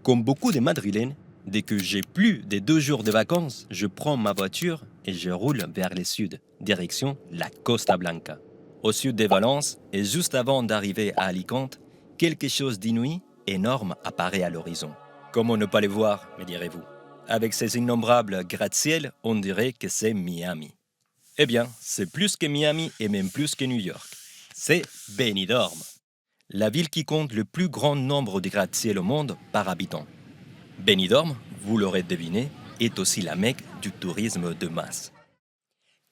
Comme beaucoup de Madrilènes, dès que j'ai plus de 2 jours de vacances, je prends ma voiture et je roule vers le sud, direction la Costa Blanca. Au sud de Valence, et juste avant d'arriver à Alicante, quelque chose d'inouï, énorme apparaît à l'horizon. Comment ne pas le voir, me direz-vous? Avec ses innombrables gratte-ciel, on dirait que c'est Miami. Eh bien, c'est plus que Miami et même plus que New York. C'est Benidorm, la ville qui compte le plus grand nombre de gratte-ciel au monde par habitant. Benidorm, vous l'aurez deviné, est aussi la Mecque du tourisme de masse.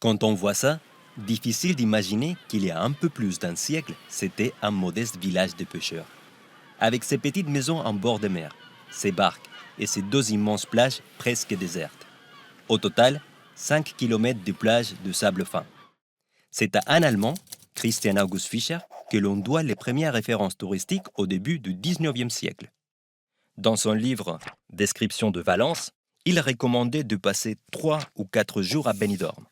Quand on voit ça, difficile d'imaginer qu'il y a un peu plus d'un siècle, c'était un modeste village de pêcheurs. Avec ses petites maisons en bord de mer, ses barques et ses 2 immenses plages presque désertes. Au total, 5 km de plages de sable fin. C'est à un Allemand, Christian August Fischer, que l'on doit les premières références touristiques au début du 19e siècle. Dans son livre « Description de Valence », il recommandait de passer 3 ou 4 jours à Benidorm.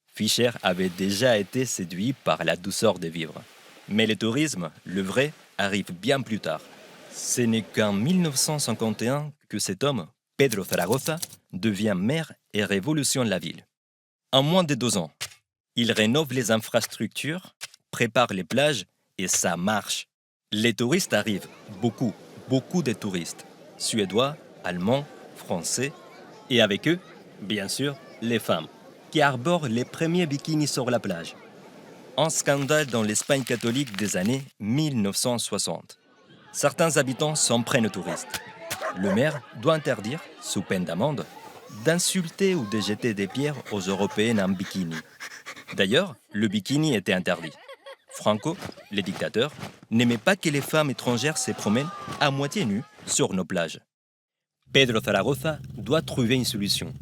Fischer avait déjà été séduit par la douceur de vivre. Mais le tourisme, le vrai, arrive bien plus tard. Ce n'est qu'en 1951 que cet homme, Pedro Zaragoza, devient maire et révolutionne la ville. En moins de 2 ans, il rénove les infrastructures, prépare les plages et ça marche. Les touristes arrivent, beaucoup de touristes, suédois, allemands, français, et avec eux, bien sûr, les femmes, qui arborent les premiers bikinis sur la plage. Un scandale dans l'Espagne catholique des années 1960. Certains habitants s'en prennent aux touristes. Le maire doit interdire, sous peine d'amende, d'insulter ou de jeter des pierres aux Européennes en bikini. D'ailleurs, le bikini était interdit. Franco, le dictateur, n'aimait pas que les femmes étrangères se promènent à moitié nues sur nos plages. Pedro Zaragoza doit trouver une solution.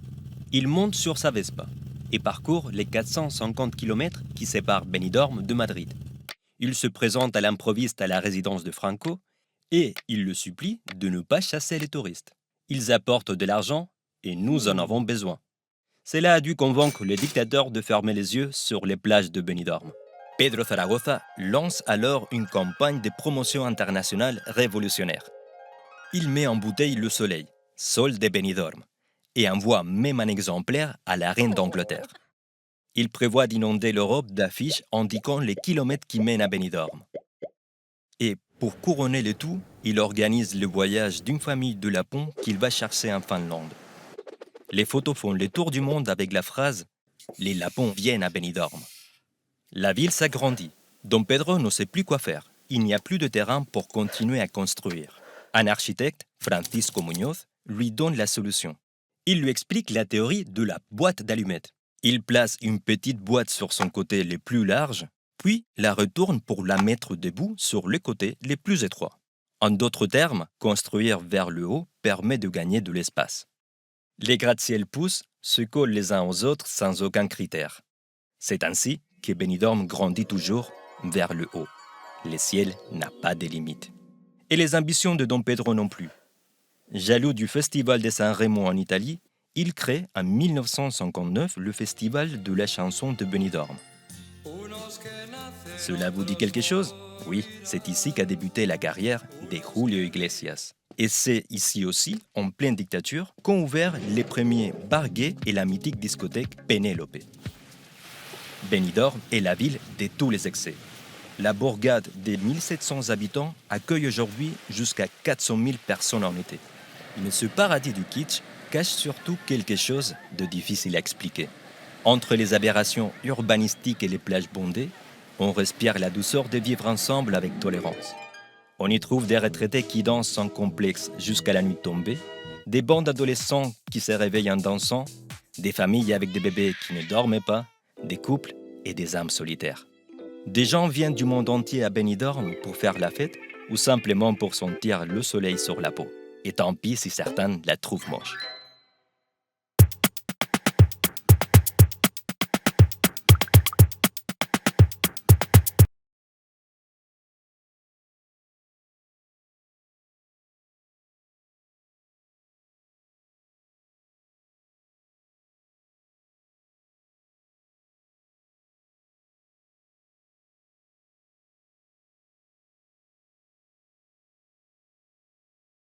Il monte sur sa Vespa et parcourt les 450 km qui séparent Benidorm de Madrid. Il se présente à l'improviste à la résidence de Franco et il le supplie de ne pas chasser les touristes. Ils apportent de l'argent et nous en avons besoin. Cela a dû convaincre le dictateur de fermer les yeux sur les plages de Benidorm. Pedro Zaragoza lance alors une campagne de promotion internationale révolutionnaire. Il met en bouteille le soleil, sol de Benidorm, et envoie même un exemplaire à la reine d'Angleterre. Il prévoit d'inonder l'Europe d'affiches indiquant les kilomètres qui mènent à Benidorm. Et pour couronner le tout, il organise le voyage d'une famille de Lapons qu'il va chercher en Finlande. Les photos font le tour du monde avec la phrase « Les Lapons viennent à Benidorm ». La ville s'agrandit. Don Pedro ne sait plus quoi faire. Il n'y a plus de terrain pour continuer à construire. Un architecte, Francisco Muñoz, lui donne la solution. Il lui explique la théorie de la boîte d'allumettes. Il place une petite boîte sur son côté le plus large, puis la retourne pour la mettre debout sur le côté les plus étroits. En d'autres termes, construire vers le haut permet de gagner de l'espace. Les gratte-ciel poussent, se collent les uns aux autres sans aucun critère. C'est ainsi que Benidorm grandit toujours vers le haut. Le ciel n'a pas de limite. Et les ambitions de Don Pedro non plus. Jaloux du Festival de San Remo en Italie, il crée en 1959 le Festival de la chanson de Benidorm. Cela vous dit quelque chose? Oui, c'est ici qu'a débuté la carrière de Julio Iglesias. Et c'est ici aussi, en pleine dictature, qu'ont ouvert les premiers bars gays et la mythique discothèque Penélope. Benidorm est la ville de tous les excès. La bourgade de 1700 habitants accueille aujourd'hui jusqu'à 400 000 personnes en été. Mais ce paradis du kitsch cache surtout quelque chose de difficile à expliquer. Entre les aberrations urbanistiques et les plages bondées, on respire la douceur de vivre ensemble avec tolérance. On y trouve des retraités qui dansent sans complexe jusqu'à la nuit tombée, des bandes d'adolescents qui se réveillent en dansant, des familles avec des bébés qui ne dorment pas, des couples et des âmes solitaires. Des gens viennent du monde entier à Benidorm pour faire la fête ou simplement pour sentir le soleil sur la peau. Et tant pis si certains la trouvent moche.